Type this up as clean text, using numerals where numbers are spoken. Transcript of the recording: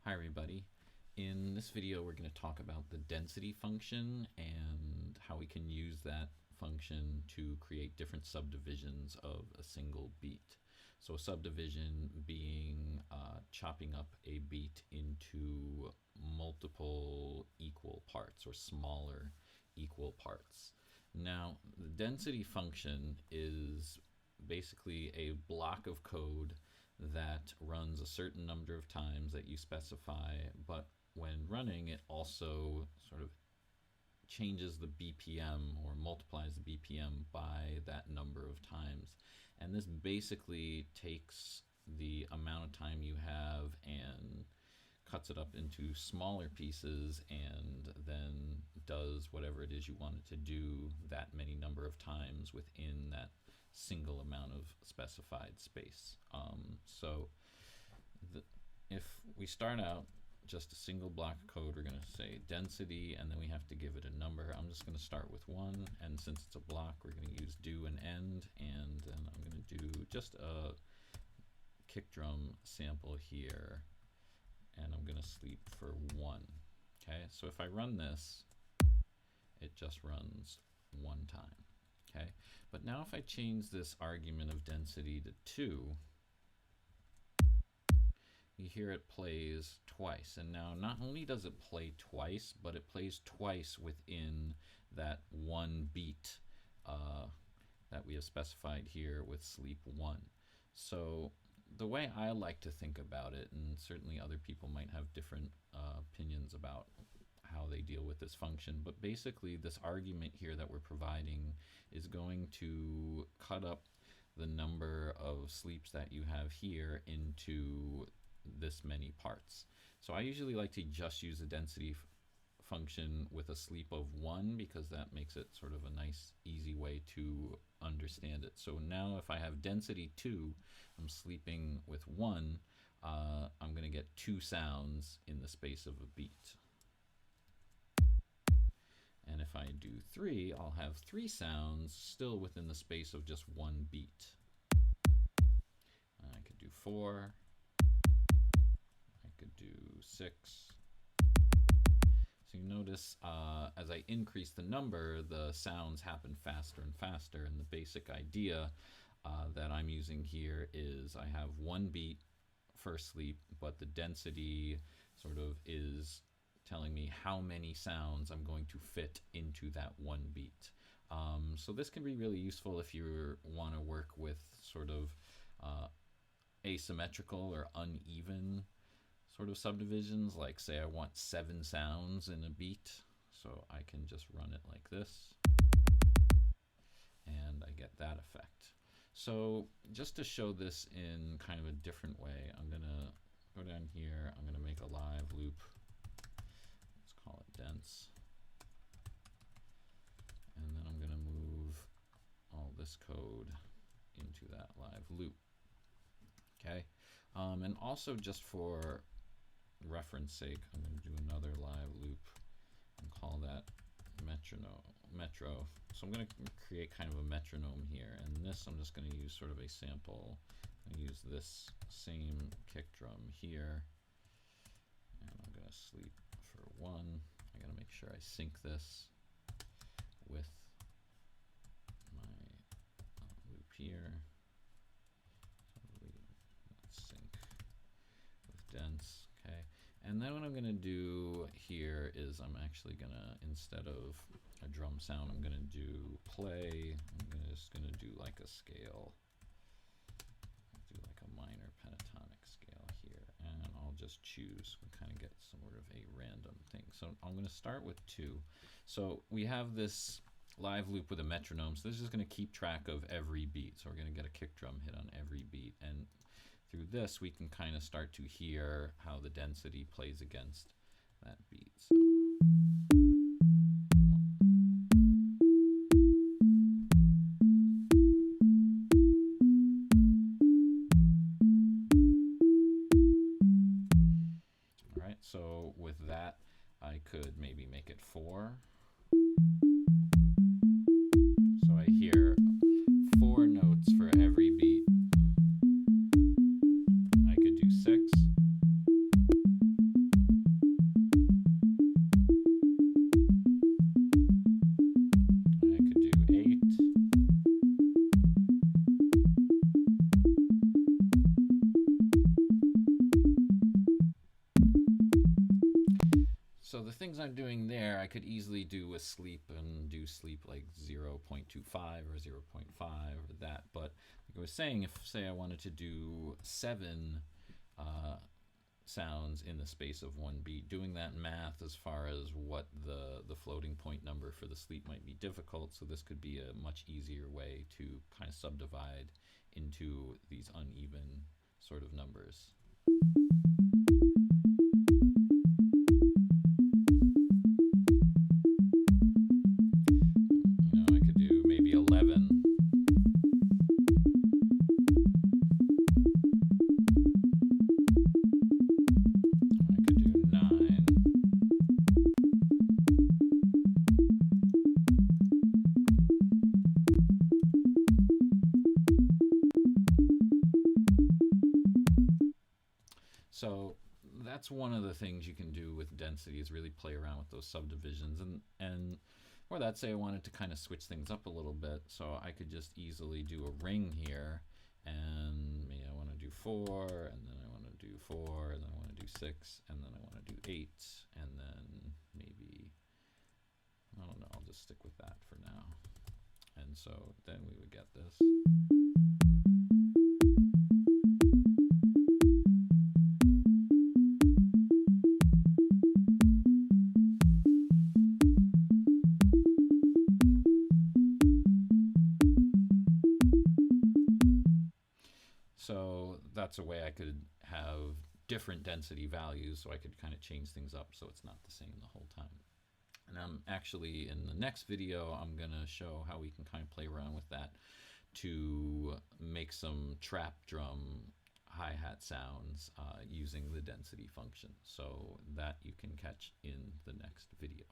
Hi everybody. In this video we're going to talk about the density function and how we can use that function to create different subdivisions of a single beat. So a subdivision being chopping up a beat into multiple equal parts or smaller equal parts. Now the density function is basically a block of code that runs a certain number of times that you specify, but when running it also sort of changes the BPM or multiplies the BPM by that number of times. And this basically takes the amount of time you have and cuts it up into smaller pieces and then does whatever it is you want it to do that many number of times within that single amount of specified space. If we start out just a single block of code, we're going to say density and then we have to give it a number. I'm just going to start with 1, and since it's a block we're going to use do and end, and then I'm going to do just a kick drum sample here, and I'm going to sleep for 1. Okay, so if I run this, it just runs 1 time. Okay, but now if I change this argument of density to 2, you hear it plays twice. And now not only does it play twice, but it plays twice within that 1 beat that we have specified here with sleep 1. So the way I like to think about it, and certainly other people might have different opinions about how they deal with this function, but basically this argument here that we're providing is going to cut up the number of sleeps that you have here into this many parts. So I usually like to just use the density function with a sleep of 1 because that makes it sort of a nice easy way to understand it. So now if I have density 2, I'm sleeping with 1, I'm going to get 2 sounds in the space of a beat. And if I do 3, I'll have 3 sounds still within the space of just 1 beat. I could do 4. I could do 6. So you notice as I increase the number, the sounds happen faster and faster. And the basic idea that I'm using here is I have 1 beat for sleep, but the density sort of is telling me how many sounds I'm going to fit into that 1 beat. So this can be really useful if you want to work with sort of asymmetrical or uneven sort of subdivisions, like say I want 7 sounds in a beat, so I can just run it like this and I get that effect. So just to show this in kind of a different way, I'm gonna go down here, I'm gonna make a live loop. Let's call it dense, and then I'm gonna move all this code into that live loop. Okay, and also just for reference sake, I'm going to do another live loop and call that metro. So I'm going to create kind of a metronome here, and this I'm just going to use sort of a sample. I use this same kick drum here, and I'm going to sleep for 1. I got to make sure I sync this with my loop here. Let's sync with dense. Okay, and then what I'm going to do here is I'm actually going to, instead of a drum sound, I'm going to do play. I'm just going to do like a scale. Do like a minor pentatonic scale here, and I'll just choose. We kind of get sort of a random thing. So I'm going to start with 2. So we have this live loop with a metronome, so this is going to keep track of every beat. So we're going to get a kick drum hit on every beat, and through this we can kind of start to hear how the density plays against that beat. So all right, so with that I could maybe make it 4. So I hear 4 notes for every beat. I could do 6. things I'm doing there, I could easily do a sleep and do sleep like 0.25 or 0.5 or that. But like I was saying, if say I wanted to do 7 sounds in the space of one beat, doing that math as far as what the floating point number for the sleep might be difficult. So this could be a much easier way to kind of subdivide into these uneven sort of numbers. I could do maybe 11. I could do 9. So that's one of the things you can do with density, is really play around with those subdivisions. And or that, say I wanted to kind of switch things up a little bit, so I could just easily do a ring here, and maybe I want to do 4, and then I want to do 4, and then I want to do 6, and then I want to do 8, and then maybe, I don't know, I'll just stick with that for now. And so then we would get this. So that's a way I could have different density values, so I could kind of change things up so it's not the same the whole time. And I'm actually, in the next video, I'm going to show how we can kind of play around with that to make some trap drum hi-hat sounds using the density function. So that you can catch in the next video.